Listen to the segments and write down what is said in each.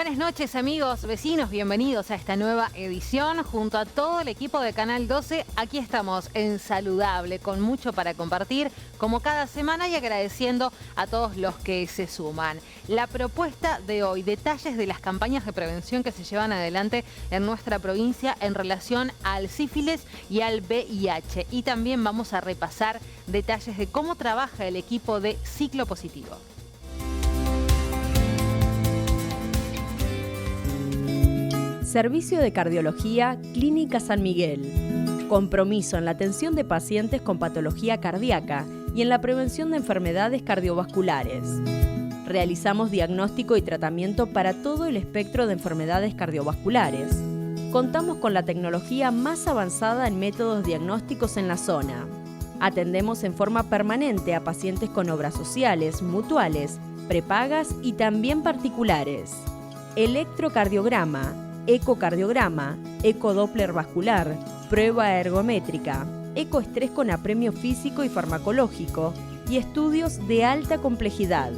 Buenas noches amigos, vecinos, bienvenidos a esta nueva edición. Junto a todo el equipo de Canal 12, aquí estamos en Saludable, con mucho para compartir, como cada semana, y agradeciendo a todos los que se suman. La propuesta de hoy, detalles de las campañas de prevención que se llevan adelante en nuestra provincia en relación al sífilis y al VIH. Y también vamos a repasar detalles de cómo trabaja el equipo de Ciclo Positivo. Servicio de Cardiología Clínica San Miguel. Compromiso en la atención de pacientes con patología cardíaca y en la prevención de enfermedades cardiovasculares. Realizamos diagnóstico y tratamiento para todo el espectro de enfermedades cardiovasculares. Contamos con la tecnología más avanzada en métodos diagnósticos en la zona. Atendemos en forma permanente a pacientes con obras sociales, mutuales, prepagas y también particulares. Electrocardiograma, ecocardiograma, ecodoppler vascular, prueba ergométrica, ecoestrés con apremio físico y farmacológico y estudios de alta complejidad.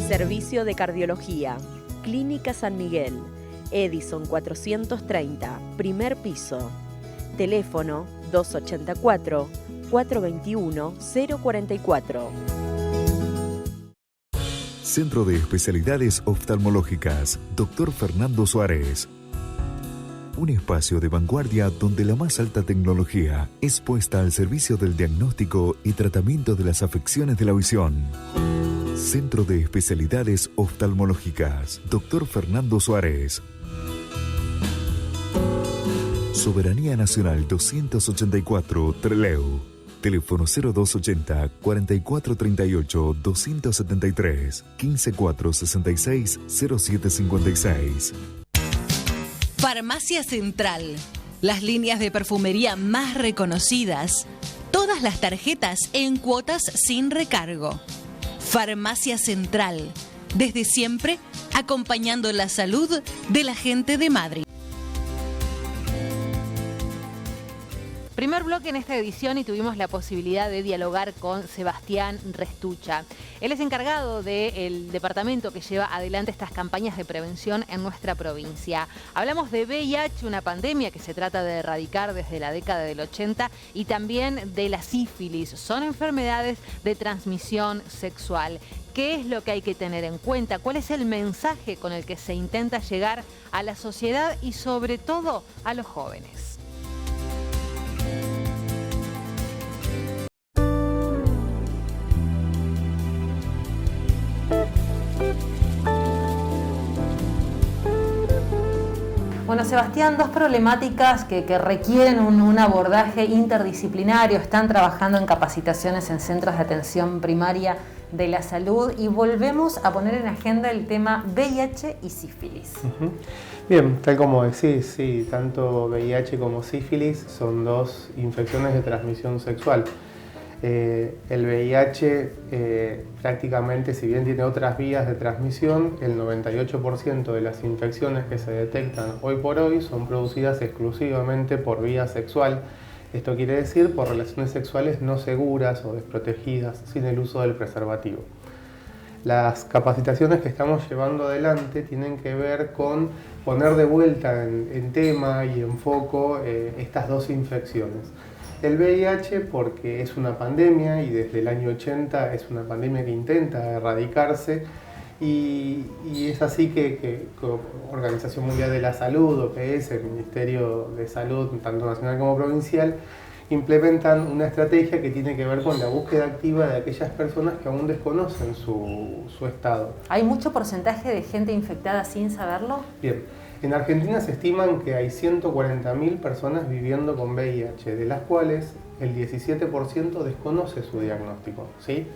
Servicio de Cardiología, Clínica San Miguel, Edison 430, primer piso. Teléfono 284-421-044. Centro de Especialidades Oftalmológicas, Dr. Fernando Suárez. Un espacio de vanguardia donde la más alta tecnología es puesta al servicio del diagnóstico y tratamiento de las afecciones de la visión. Centro de Especialidades Oftalmológicas, Dr. Fernando Suárez. Soberanía Nacional 284, Trelew. Teléfono 0280 4438 273 15466 0756. Farmacia Central. Las líneas de perfumería más reconocidas. Todas las tarjetas en cuotas sin recargo. Farmacia Central. Desde siempre, acompañando la salud de la gente de Madrid. Primer bloque en esta edición y tuvimos la posibilidad de dialogar con Sebastián Restucha. Él es encargado del departamento que lleva adelante estas campañas de prevención en nuestra provincia. Hablamos de VIH, una pandemia que se trata de erradicar desde la década del 80, y también de la sífilis. Son enfermedades de transmisión sexual. ¿Qué es lo que hay que tener en cuenta? ¿Cuál es el mensaje con el que se intenta llegar a la sociedad y sobre todo a los jóvenes? Bueno, Sebastián, dos problemáticas que requieren un abordaje interdisciplinario. Están trabajando en capacitaciones en centros de atención primaria de la salud y volvemos a poner en agenda el tema VIH y sífilis. Bien, tal como decís, sí, tanto VIH como sífilis son dos infecciones de transmisión sexual. El VIH prácticamente, si bien tiene otras vías de transmisión, el 98% de las infecciones que se detectan hoy por hoy son producidas exclusivamente por vía sexual. Esto quiere decir por relaciones sexuales no seguras o desprotegidas, sin el uso del preservativo. Las capacitaciones que estamos llevando adelante tienen que ver con poner de vuelta en tema y en foco estas dos infecciones. El VIH porque es una pandemia y desde el año 80 es una pandemia que intenta erradicarse y es así que Organización Mundial de la Salud, OPS, el Ministerio de Salud, tanto nacional como provincial, implementan una estrategia que tiene que ver con la búsqueda activa de aquellas personas que aún desconocen su estado. ¿Hay mucho porcentaje de gente infectada sin saberlo? Bien. En Argentina se estiman que hay 140.000 personas viviendo con VIH, de las cuales el 17% desconoce su diagnóstico, ¿sí?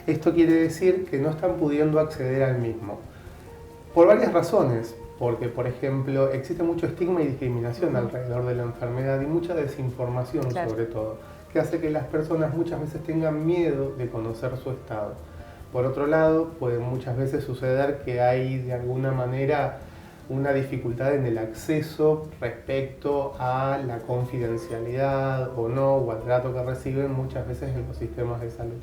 Esto quiere decir que no están pudiendo acceder al mismo. Por varias razones, porque, por ejemplo, existe mucho estigma y discriminación alrededor de la enfermedad y mucha desinformación, claro, sobre todo, que hace que las personas muchas veces tengan miedo de conocer su estado. Por otro lado, puede muchas veces suceder que hay de alguna manera una dificultad en el acceso respecto a la confidencialidad o no, o al trato que reciben muchas veces en los sistemas de salud.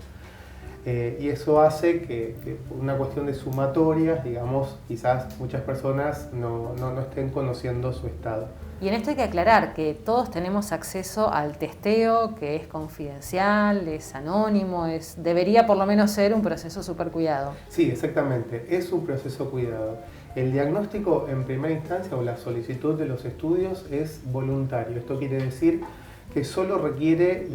Y eso hace que por una cuestión de sumatorias, digamos, quizás muchas personas no estén conociendo su estado. Y en esto hay que aclarar que todos tenemos acceso al testeo, que es confidencial, es anónimo, debería por lo menos ser un proceso súper cuidado. Sí, exactamente, es un proceso cuidado. El diagnóstico en primera instancia o la solicitud de los estudios es voluntario. Esto quiere decir que solo requiere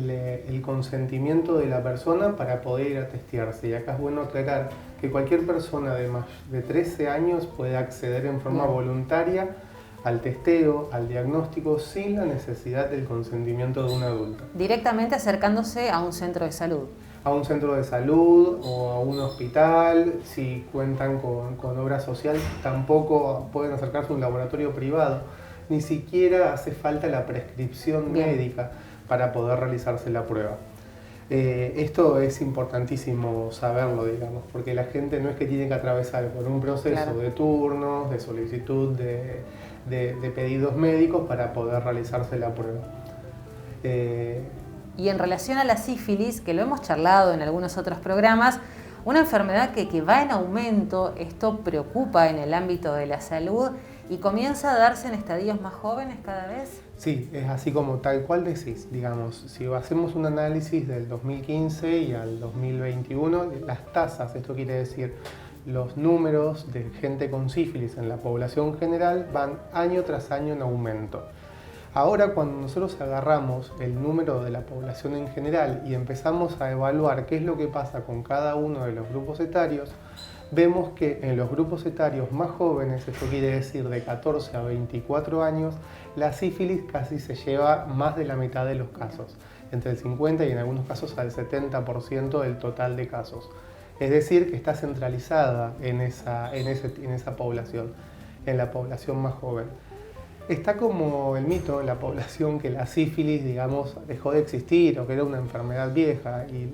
el consentimiento de la persona para poder ir a testearse. Y acá es bueno aclarar que cualquier persona de más de 13 años puede acceder en forma voluntaria al testeo, al diagnóstico, sin la necesidad del consentimiento de un adulto. Directamente acercándose a un centro de salud. A un centro de salud o a un hospital, si cuentan con obra social, tampoco pueden acercarse a un laboratorio privado. Ni siquiera hace falta la prescripción médica para poder realizarse la prueba. Esto es importantísimo saberlo, digamos, porque la gente no es que tiene que atravesar por un proceso de turnos, de solicitud de pedidos médicos para poder realizarse la prueba. Y en relación a la sífilis, que lo hemos charlado en algunos otros programas, una enfermedad que va en aumento, esto preocupa en el ámbito de la salud y comienza a darse en estadios más jóvenes cada vez. Sí, es así como tal cual decís, digamos, si hacemos un análisis del 2015 y al 2021, las tasas, esto quiere decir los números de gente con sífilis en la población general van año tras año en aumento. Ahora, cuando nosotros agarramos el número de la población en general y empezamos a evaluar qué es lo que pasa con cada uno de los grupos etarios, vemos que en los grupos etarios más jóvenes, esto quiere decir de 14 a 24 años, la sífilis casi se lleva más de la mitad de los casos, entre el 50 y en algunos casos al 70% del total de casos. Es decir, que está centralizada en esa población, en la población más joven. Está como el mito en la población que la sífilis, digamos, dejó de existir o que era una enfermedad vieja y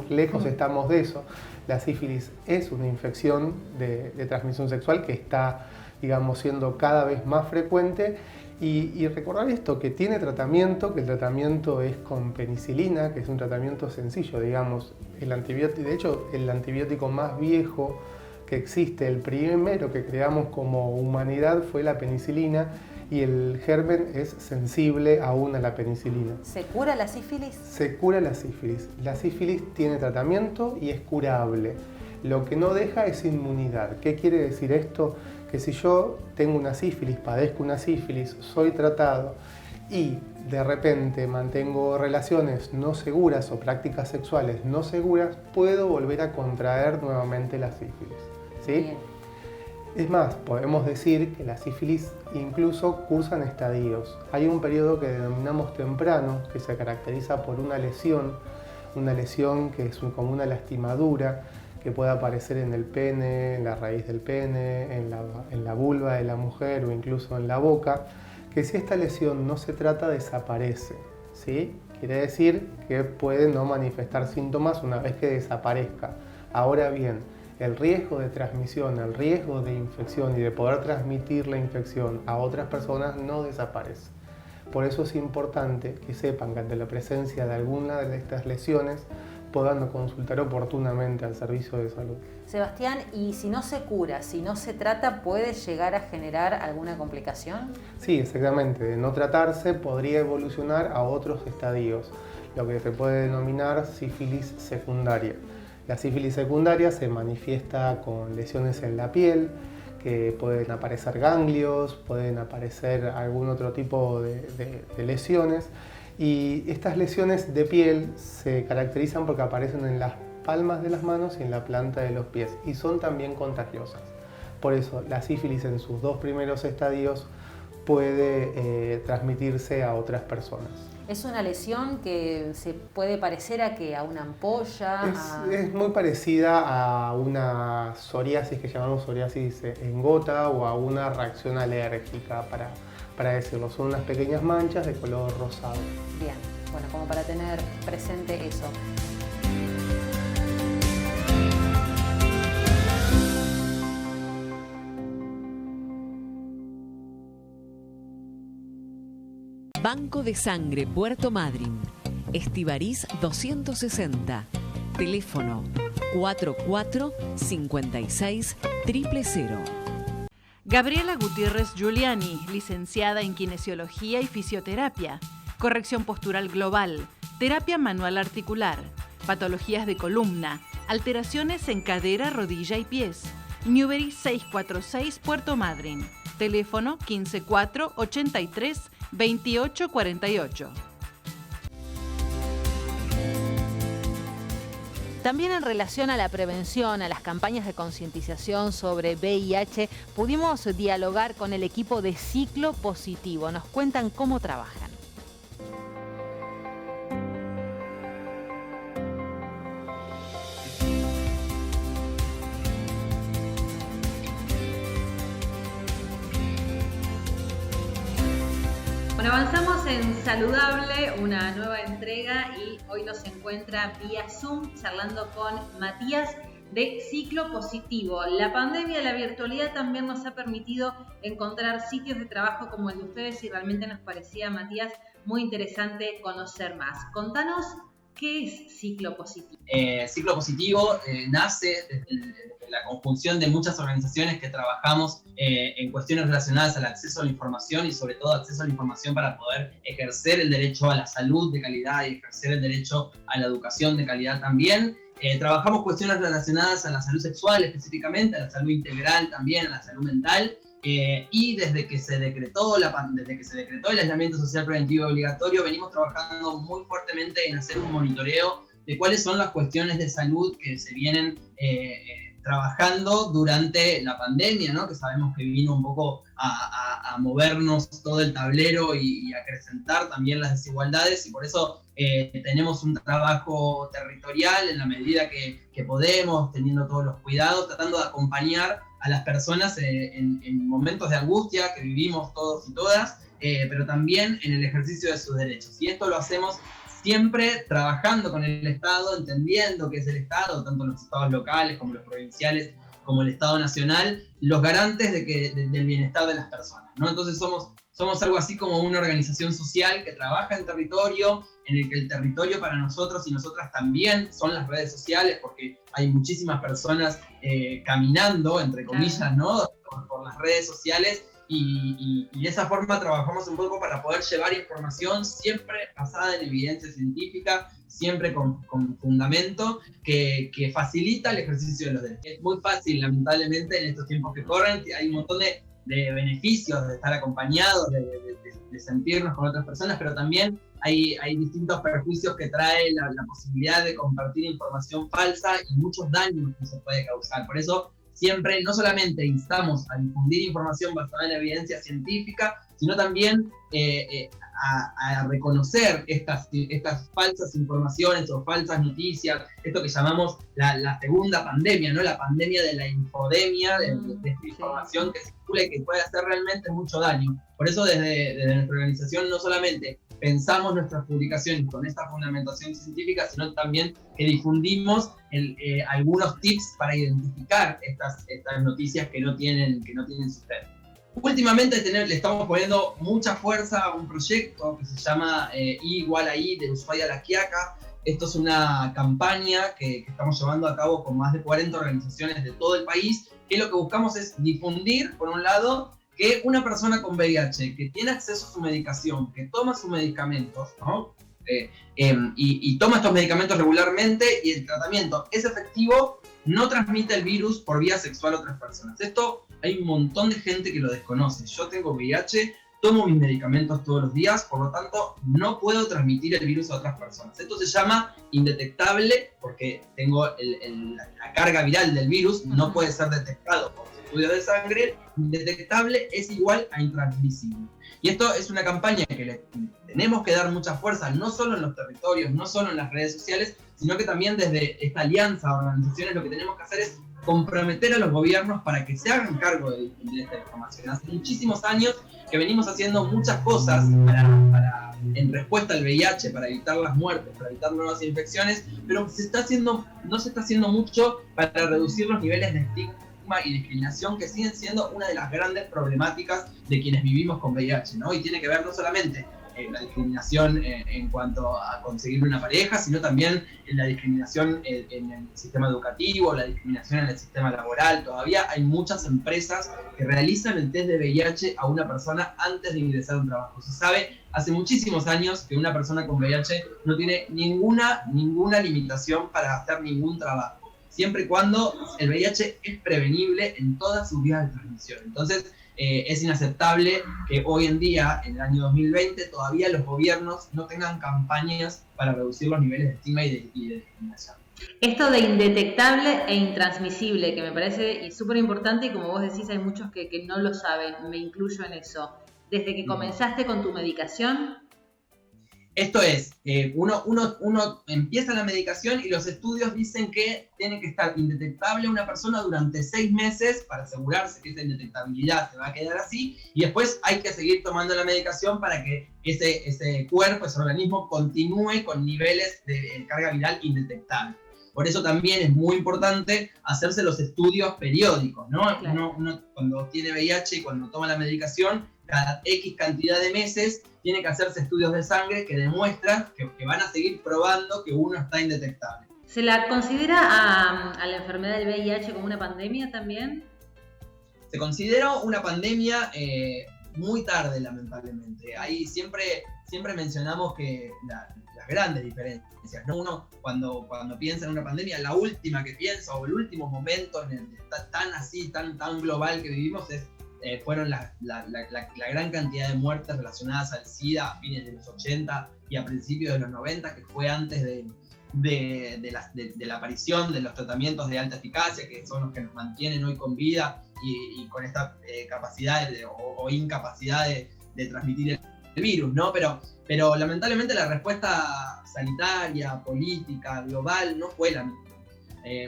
lejos estamos de eso. La sífilis es una infección de transmisión sexual que está, digamos, siendo cada vez más frecuente y recordar esto, que tiene tratamiento, que el tratamiento es con penicilina, que es un tratamiento sencillo, digamos. De hecho, el antibiótico más viejo que existe, el primero que creamos como humanidad fue la penicilina, y el germen es sensible aún a la penicilina. ¿Se cura la sífilis? Se cura la sífilis. La sífilis tiene tratamiento y es curable. Lo que no deja es inmunidad. ¿Qué quiere decir esto? Que si yo tengo una sífilis, padezco una sífilis, soy tratado y de repente mantengo relaciones no seguras o prácticas sexuales no seguras, puedo volver a contraer nuevamente la sífilis. ¿Sí? Bien. Es más, podemos decir que la sífilis incluso cursa en estadios. Hay un periodo que denominamos temprano, que se caracteriza por una lesión que es como una lastimadura, que puede aparecer en el pene, en la raíz del pene, en la vulva de la mujer o incluso en la boca, que si esta lesión no se trata, desaparece, ¿sí? Quiere decir que puede no manifestar síntomas una vez que desaparezca. Ahora bien, el riesgo de transmisión, el riesgo de infección y de poder transmitir la infección a otras personas no desaparece. Por eso es importante que sepan que ante la presencia de alguna de estas lesiones puedan consultar oportunamente al servicio de salud. Sebastián, ¿y si no se cura, si no se trata, puede llegar a generar alguna complicación? Sí, exactamente. De no tratarse podría evolucionar a otros estadios, lo que se puede denominar sífilis secundaria. La sífilis secundaria se manifiesta con lesiones en la piel, que pueden aparecer ganglios, pueden aparecer algún otro tipo de lesiones. Y estas lesiones de piel se caracterizan porque aparecen en las palmas de las manos y en la planta de los pies y son también contagiosas. Por eso la sífilis en sus dos primeros estadios puede transmitirse a otras personas. ¿Es una lesión que se puede parecer a una ampolla? Es muy parecida a una psoriasis que llamamos psoriasis en gota o a una reacción alérgica, para decirlo. Son unas pequeñas manchas de color rosado. Bien, bueno, como para tener presente eso. Banco de Sangre Puerto Madryn, Estivariz 260, teléfono 44 56 000. Gabriela Gutiérrez Giuliani, licenciada en Kinesiología y Fisioterapia, Corrección Postural Global, Terapia Manual Articular, Patologías de Columna, Alteraciones en Cadera, Rodilla y Pies. Newbery 646, Puerto Madryn. Teléfono 154 83 28 48. También en relación a la prevención, a las campañas de concientización sobre VIH, pudimos dialogar con el equipo de Ciclo Positivo. Nos cuentan cómo trabajan. Bueno, avanzamos en Saludable, una nueva entrega, y hoy nos encuentra vía Zoom charlando con Matías de Ciclo Positivo. La pandemia, la virtualidad también nos ha permitido encontrar sitios de trabajo como el de ustedes y realmente nos parecía, Matías, muy interesante conocer más. Contanos, ¿qué es Ciclo Positivo? Ciclo Positivo nace desde la conjunción de muchas organizaciones que trabajamos en cuestiones relacionadas al acceso a la información y sobre todo acceso a la información para poder ejercer el derecho a la salud de calidad y ejercer el derecho a la educación de calidad también. Trabajamos cuestiones relacionadas a la salud sexual específicamente, a la salud integral también, a la salud mental. Y desde que se decretó el aislamiento social preventivo obligatorio, venimos trabajando muy fuertemente en hacer un monitoreo de cuáles son las cuestiones de salud que se vienen trabajando durante la pandemia, ¿no? Que sabemos que vino un poco a movernos todo el tablero y a acrecentar también las desigualdades, y por eso tenemos un trabajo territorial en la medida que podemos, teniendo todos los cuidados, tratando de acompañar a las personas en momentos de angustia que vivimos todos y todas, pero también en el ejercicio de sus derechos. Y esto lo hacemos siempre trabajando con el Estado, entendiendo que es el Estado, tanto los estados locales como los provinciales, como el Estado nacional, los garantes del bienestar de las personas, ¿no? Entonces somos algo así como una organización social que trabaja en territorio, en el que el territorio para nosotros y nosotras también son las redes sociales, porque hay muchísimas personas caminando, entre comillas, ¿no? Por las redes sociales, y de esa forma trabajamos un poco para poder llevar información siempre basada en evidencia científica, siempre con fundamento, que facilita el ejercicio de los derechos. Es muy fácil, lamentablemente, en estos tiempos que corren, que hay un montón de beneficios de estar acompañados, de sentirnos con otras personas, pero también hay distintos perjuicios que trae la posibilidad de compartir información falsa y muchos daños que se puede causar. Por eso siempre no solamente instamos a difundir información basada en evidencia científica, sino también a reconocer estas falsas informaciones o falsas noticias, esto que llamamos la segunda pandemia, ¿no? La pandemia de la infodemia, de esta información que circula y que puede hacer realmente mucho daño. Por eso desde nuestra organización no solamente pensamos nuestras publicaciones con esta fundamentación científica, sino también que difundimos algunos tips para identificar estas noticias que no tienen sustento. Últimamente le estamos poniendo mucha fuerza a un proyecto que se llama I igual a I, de Ushuaia a La Quiaca. Esto es una campaña que estamos llevando a cabo con más de 40 organizaciones de todo el país, que lo que buscamos es difundir, por un lado, que una persona con VIH que tiene acceso a su medicación, que toma sus medicamentos, ¿no? Y toma estos medicamentos regularmente y el tratamiento es efectivo, no transmite el virus por vía sexual a otras personas. Esto hay un montón de gente que lo desconoce. Yo tengo VIH, tomo mis medicamentos todos los días, por lo tanto no puedo transmitir el virus a otras personas. Esto se llama indetectable porque tengo la carga viral del virus, no puede ser detectado por estudios de sangre. Indetectable es igual a intransmisible. Y esto es una campaña que le tenemos que dar mucha fuerza, no solo en los territorios, no solo en las redes sociales, sino que también desde esta alianza de organizaciones lo que tenemos que hacer es comprometer a los gobiernos para que se hagan cargo de difundir esta información. Hace muchísimos años que venimos haciendo muchas cosas en respuesta al VIH, para evitar las muertes, para evitar nuevas infecciones, pero no se está haciendo mucho para reducir los niveles de estigma y discriminación que siguen siendo una de las grandes problemáticas de quienes vivimos con VIH, ¿no? Y tiene que ver no solamente la discriminación en cuanto a conseguir una pareja, sino también la discriminación en el sistema educativo, la discriminación en el sistema laboral. Todavía hay muchas empresas que realizan el test de VIH a una persona antes de ingresar a un trabajo. Se sabe hace muchísimos años que una persona con VIH no tiene ninguna limitación para hacer ningún trabajo, siempre y cuando el VIH es prevenible en todas sus vías de transmisión. Entonces, es inaceptable que hoy en día, en el año 2020, todavía los gobiernos no tengan campañas para reducir los niveles de estigma y de discriminación. Esto de indetectable e intransmisible, que me parece súper importante, y como vos decís, hay muchos que no lo saben, me incluyo en eso. Desde que comenzaste con tu medicación... Esto es, uno empieza la medicación y los estudios dicen que tiene que estar indetectable una persona durante 6 meses para asegurarse que esa indetectabilidad se va a quedar así, y después hay que seguir tomando la medicación para que ese cuerpo, ese organismo continúe con niveles de carga viral indetectable. Por eso también es muy importante hacerse los estudios periódicos, ¿no? Claro. Uno cuando tiene VIH y cuando toma la medicación, cada X cantidad de meses tiene que hacerse estudios de sangre que demuestran que van a seguir probando que uno está indetectable. ¿Se la considera a la enfermedad del VIH como una pandemia también? Se consideró una pandemia muy tarde, lamentablemente. Ahí siempre mencionamos que las grandes diferencias, ¿no? Uno cuando piensa en una pandemia, la última que piensa o el último momento en el tan global que vivimos fueron la gran cantidad de muertes relacionadas al SIDA a fines de los 80 y a principios de los 90, que fue antes de la aparición de los tratamientos de alta eficacia, que son los que nos mantienen hoy con vida y con esta capacidad o incapacidad de transmitir el virus, ¿no? Pero lamentablemente la respuesta sanitaria, política, global no fue la misma.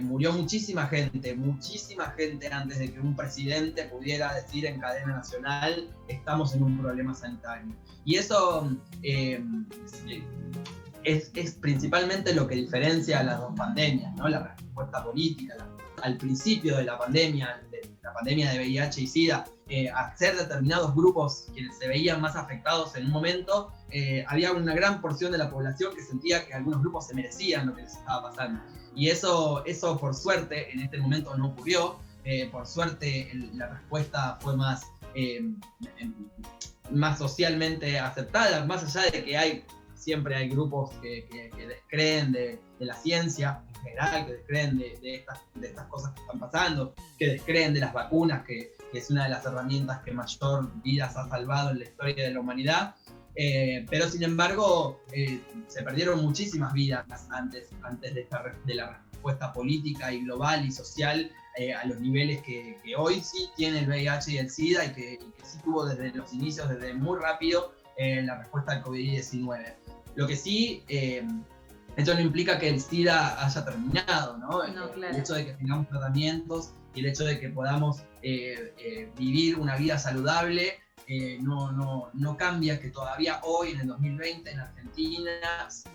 Murió muchísima gente antes de que un presidente pudiera decir en cadena nacional estamos en un problema sanitario. Y eso es principalmente lo que diferencia a las dos pandemias, ¿no? La respuesta política. Al principio de la pandemia de VIH y SIDA, a ser determinados grupos quienes se veían más afectados en un momento, había una gran porción de la población que sentía que algunos grupos se merecían lo que les estaba pasando. Y eso por suerte en este momento no ocurrió. Por suerte la respuesta fue más socialmente aceptada, más allá de que siempre hay grupos que descreen de la ciencia en general, que descreen de estas cosas que están pasando, que descreen de las vacunas, que es una de las herramientas que mayor vidas ha salvado en la historia de la humanidad. Pero sin embargo se perdieron muchísimas vidas antes de la respuesta política y global y social a los niveles que hoy sí tiene el VIH y el SIDA y que sí tuvo desde los inicios, desde muy rápido, la respuesta al COVID-19. Lo que sí, esto no implica que el SIDA haya terminado, ¿no? No, claro. El hecho de que tengamos tratamientos y el hecho de que podamos vivir una vida saludable no cambia que todavía hoy, en el 2020, en Argentina,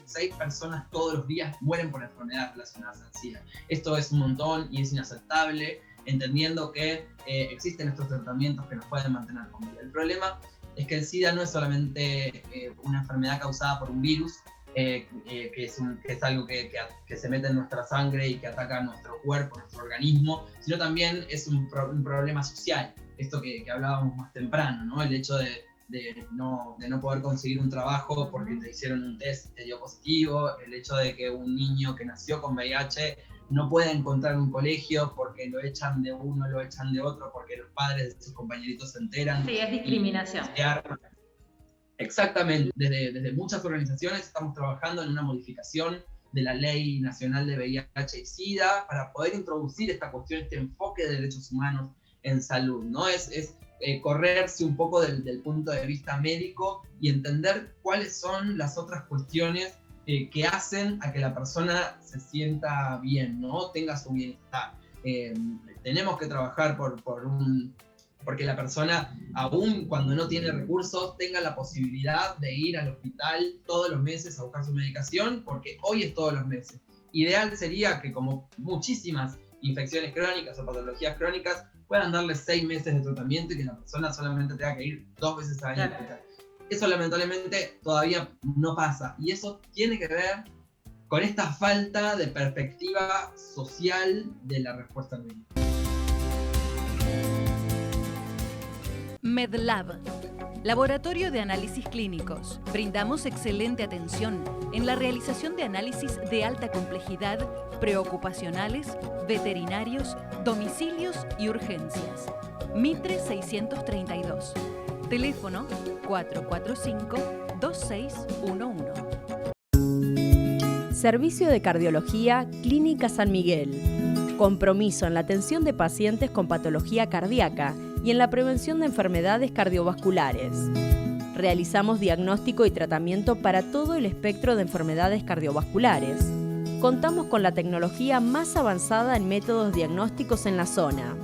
6 personas todos los días mueren por enfermedades relacionadas al SIDA. Esto es un montón y es inaceptable, entendiendo que existen estos tratamientos que nos pueden mantener con vida. El problema es que el SIDA no es solamente una enfermedad causada por un virus, que es algo que se mete en nuestra sangre y que ataca a nuestro cuerpo, a nuestro organismo, sino también es un problema social. Esto que hablábamos más temprano, ¿no? El hecho de no poder conseguir un trabajo porque te hicieron un test y te dio positivo, el hecho de que un niño que nació con VIH no pueda encontrar un colegio porque lo echan de uno, lo echan de otro, porque los padres de sus compañeritos se enteran. Sí, es discriminación. Exactamente. Desde muchas organizaciones estamos trabajando en una modificación de la Ley Nacional de VIH y SIDA para poder introducir esta cuestión, este enfoque de derechos humanos en salud, ¿no? Es correrse un poco del punto de vista médico y entender cuáles son las otras cuestiones que hacen a que la persona se sienta bien, ¿no? Tenga su bienestar. Tenemos que trabajar porque la persona, aún cuando no tiene recursos, tenga la posibilidad de ir al hospital todos los meses a buscar su medicación, porque hoy es todos los meses. Ideal sería que, como muchísimas infecciones crónicas o patologías crónicas, puedan darle 6 meses de tratamiento y que la persona solamente tenga que ir 2 veces al año al hospital. Eso lamentablemente todavía no pasa, y eso tiene que ver con esta falta de perspectiva social de la respuesta al VIH. MedLab, Laboratorio de Análisis Clínicos. Brindamos excelente atención en la realización de análisis de alta complejidad, preocupacionales, veterinarios, domicilios y urgencias. Mitre 632. Teléfono 445-2611. Servicio de Cardiología Clínica San Miguel. Compromiso en la atención de pacientes con patología cardíaca y en la prevención de enfermedades cardiovasculares. Realizamos diagnóstico y tratamiento para todo el espectro de enfermedades cardiovasculares. Contamos con la tecnología más avanzada en métodos diagnósticos en la zona.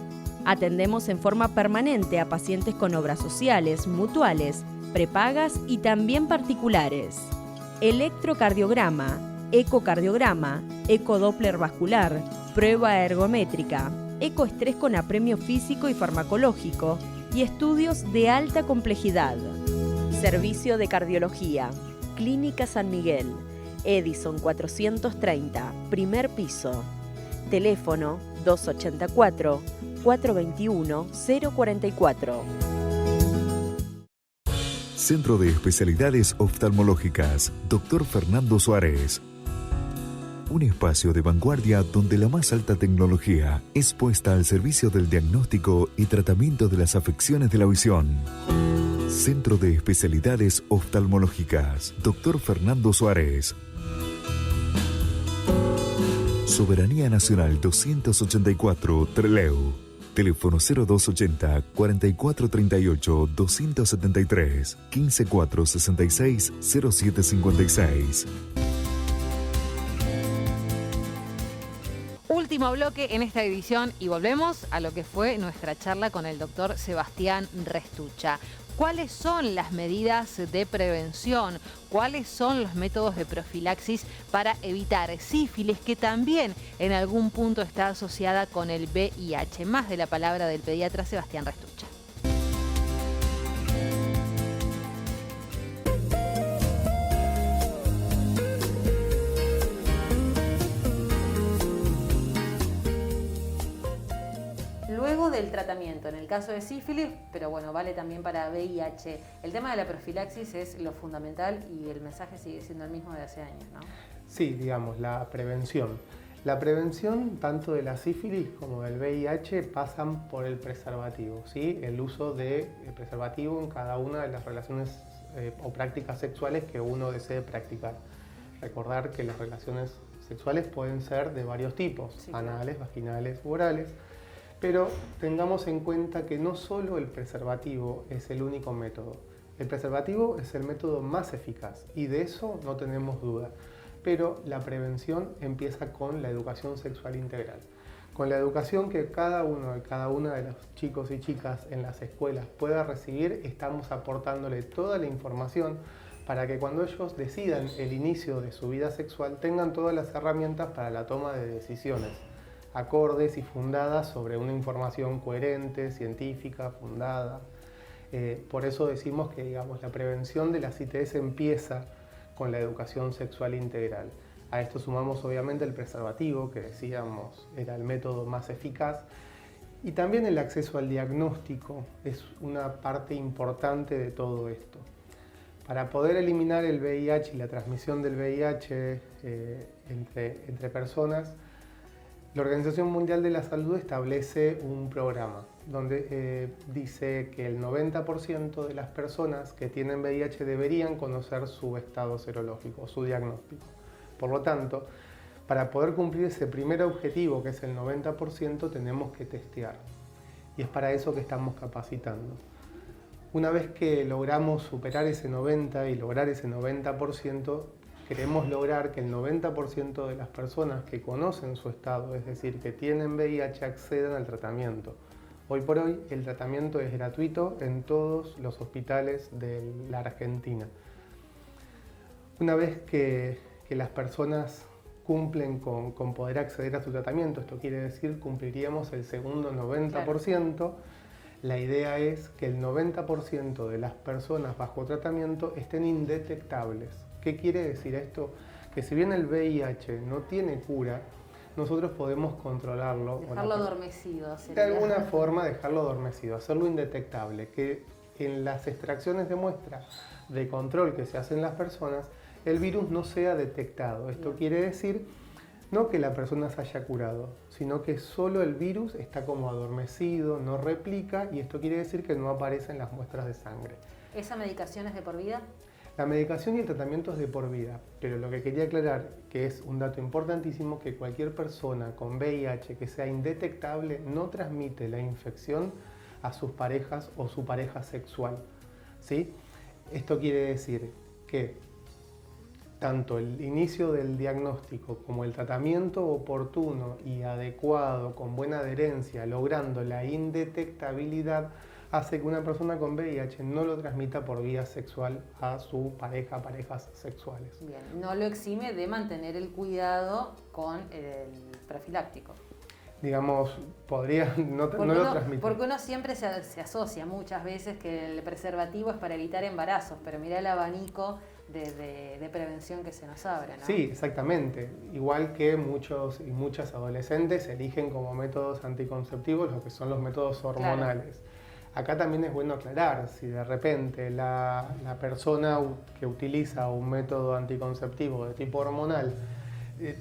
Atendemos en forma permanente a pacientes con obras sociales, mutuales, prepagas y también particulares. Electrocardiograma, ecocardiograma, ecodoppler vascular, prueba ergométrica, ecoestrés con apremio físico y farmacológico y estudios de alta complejidad. Servicio de Cardiología, Clínica San Miguel, Edison 430, primer piso. Teléfono 284-421-044. Centro de Especialidades Oftalmológicas, Dr. Fernando Suárez. Un espacio de vanguardia donde la más alta tecnología es puesta al servicio del diagnóstico y tratamiento de las afecciones de la visión. Centro de Especialidades Oftalmológicas, Dr. Fernando Suárez. Soberanía Nacional 284, Trelew. Teléfono 0280 4438 273 15466 0756. Último bloque en esta edición y volvemos a lo que fue nuestra charla con el doctor Sebastián Restuccia. ¿Cuáles son las medidas de prevención? ¿Cuáles son los métodos de profilaxis para evitar sífilis, que también en algún punto está asociada con el VIH? Más de la palabra del pediatra Sebastián Restuccia. Luego del tratamiento, en el caso de sífilis, pero bueno, vale también para VIH, el tema de la profilaxis es lo fundamental y el mensaje sigue siendo el mismo de hace años, ¿no? Sí, digamos, la prevención. La prevención tanto de la sífilis como del VIH pasan por el preservativo, ¿sí? El uso del preservativo en cada una de las relaciones o prácticas sexuales que uno desee practicar. Recordar que las relaciones sexuales pueden ser de varios tipos, sí, anales, vaginales u orales. Pero tengamos en cuenta que no solo el preservativo es el único método. El preservativo es el método más eficaz y de eso no tenemos duda. Pero la prevención empieza con la educación sexual integral. Con la educación que cada uno y cada una de los chicos y chicas en las escuelas pueda recibir, estamos aportándole toda la información para que cuando ellos decidan el inicio de su vida sexual tengan todas las herramientas para la toma de decisiones acordes y fundadas sobre una información coherente, científica, fundada. Por eso decimos que, digamos, la prevención de las ITS empieza con la educación sexual integral. A esto sumamos obviamente el preservativo, que decíamos era el método más eficaz, y también el acceso al diagnóstico es una parte importante de todo esto. Para poder eliminar el VIH y la transmisión del VIH entre personas, la Organización Mundial de la Salud establece un programa donde dice que el 90% de las personas que tienen VIH deberían conocer su estado serológico, su diagnóstico. Por lo tanto, para poder cumplir ese primer objetivo, que es el 90%, tenemos que testear. Y es para eso que estamos capacitando. Una vez que logramos superar ese 90% y lograr ese 90%, queremos lograr que el 90% de las personas que conocen su estado, es decir, que tienen VIH, accedan al tratamiento. Hoy por hoy el tratamiento es gratuito en todos los hospitales de la Argentina. Una vez que las personas cumplen con poder acceder a su tratamiento, esto quiere decir cumpliríamos el segundo 90%, claro. La idea es que el 90% de las personas bajo tratamiento estén indetectables. ¿Qué quiere decir esto? Que si bien el VIH no tiene cura, nosotros podemos controlarlo. Dejarlo adormecido. De alguna forma dejarlo adormecido, hacerlo indetectable, que en las extracciones de muestra de control que se hacen en las personas, el virus no sea detectado. Esto quiere decir no que la persona se haya curado, sino que solo el virus está como adormecido, no replica, y esto quiere decir que no aparece en las muestras de sangre. ¿Esa medicación es de por vida? La medicación y el tratamiento es de por vida, pero lo que quería aclarar, que es un dato importantísimo, que cualquier persona con VIH que sea indetectable no transmite la infección a sus parejas o su pareja sexual, ¿sí? Esto quiere decir que tanto el inicio del diagnóstico como el tratamiento oportuno y adecuado, con buena adherencia, logrando la indetectabilidad, hace que una persona con VIH no lo transmita por vía sexual a su pareja, parejas sexuales. Bien, no lo exime de mantener el cuidado con el profiláctico. Digamos, podría no lo transmitir. Porque uno siempre se asocia muchas veces que el preservativo es para evitar embarazos, pero mirá el abanico de prevención que se nos abre, ¿no? Sí, exactamente. Igual que muchos y muchas adolescentes eligen como métodos anticonceptivos lo que son los métodos hormonales. Claro. Acá también es bueno aclarar, si de repente la persona que utiliza un método anticonceptivo de tipo hormonal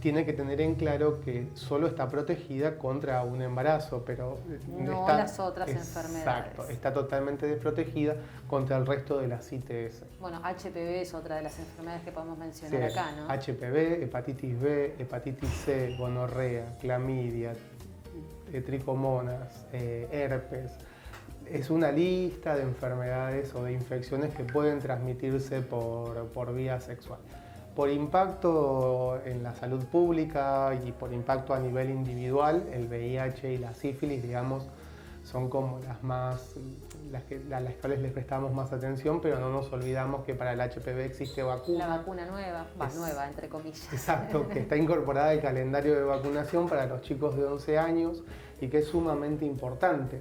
tiene que tener en claro que solo está protegida contra un embarazo, pero no las otras enfermedades. Exacto, está totalmente desprotegida contra el resto de las ITS. Bueno, HPV es otra de las enfermedades que podemos mencionar acá, ¿no? HPV, hepatitis B, hepatitis C, gonorrea, clamidia, tricomonas, herpes. Es una lista de enfermedades o de infecciones que pueden transmitirse por vía sexual. Por impacto en la salud pública y por impacto a nivel individual, el VIH y la sífilis, digamos, son como las cuales les prestamos más atención, pero no nos olvidamos que para el HPV existe vacuna. La vacuna nueva, nueva entre comillas. Exacto, que está incorporada al calendario de vacunación para los chicos de 11 años y que es sumamente importante.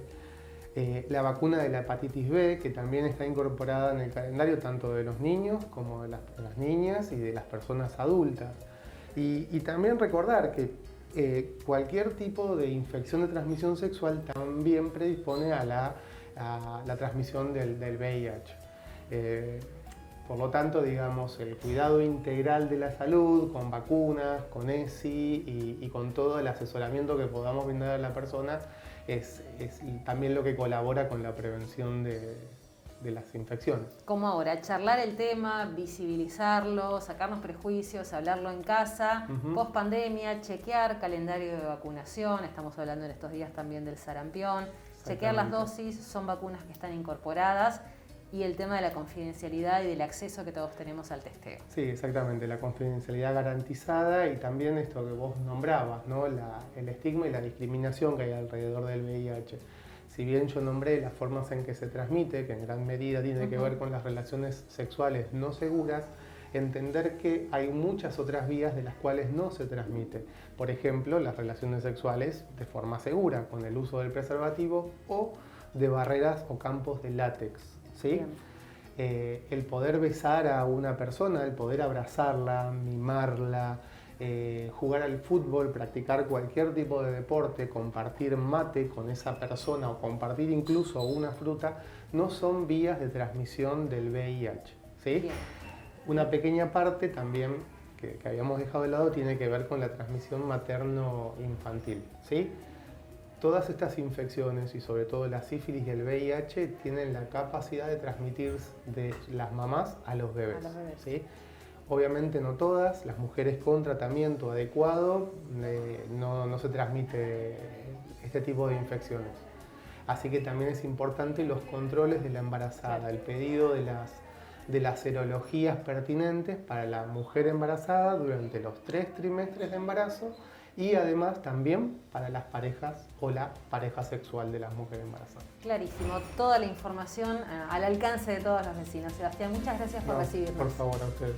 La vacuna de la hepatitis B, que también está incorporada en el calendario tanto de los niños como de las niñas y de las personas adultas. Y también recordar que cualquier tipo de infección de transmisión sexual también predispone a la transmisión del VIH. Por lo tanto, digamos, el cuidado integral de la salud con vacunas, con ESI y con todo el asesoramiento que podamos brindar a la persona es también lo que colabora con la prevención de las infecciones. Como ahora, charlar el tema, visibilizarlo, sacarnos prejuicios, hablarlo en casa, post pandemia, chequear calendario de vacunación, estamos hablando en estos días también del sarampión, chequear las dosis, son vacunas que están incorporadas, y el tema de la confidencialidad y del acceso que todos tenemos al testeo. Sí, exactamente, la confidencialidad garantizada y también esto que vos nombrabas, ¿no? El estigma y la discriminación que hay alrededor del VIH. Si bien yo nombré las formas en que se transmite, que en gran medida tiene que ver con las relaciones sexuales no seguras, entender que hay muchas otras vías de las cuales no se transmite. Por ejemplo, las relaciones sexuales de forma segura, con el uso del preservativo o de barreras o campos de látex. ¿Sí? El poder besar a una persona, el poder abrazarla, mimarla, jugar al fútbol, practicar cualquier tipo de deporte, compartir mate con esa persona o compartir incluso una fruta, no son vías de transmisión del VIH. ¿Sí? Una pequeña parte también que habíamos dejado de lado tiene que ver con la transmisión materno-infantil. ¿Sí? Todas estas infecciones y sobre todo la sífilis y el VIH tienen la capacidad de transmitir de las mamás a los bebés. ¿Sí? Obviamente no todas, las mujeres con tratamiento adecuado no se transmite este tipo de infecciones. Así que también es importante los controles de la embarazada, el pedido de las serologías pertinentes para la mujer embarazada durante los 3 trimestres de embarazo y además también para las parejas o la pareja sexual de las mujeres embarazadas. Clarísimo, toda la información al alcance de todos los vecinos. Sebastián, muchas gracias por recibirnos. Por favor, a ustedes.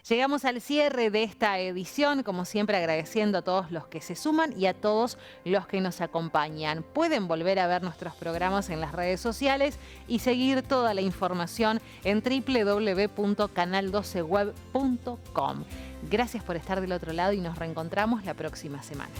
Llegamos al cierre de esta edición, como siempre agradeciendo a todos los que se suman y a todos los que nos acompañan. Pueden volver a ver nuestros programas en las redes sociales y seguir toda la información en www.canal12web.com. Gracias por estar del otro lado y nos reencontramos la próxima semana.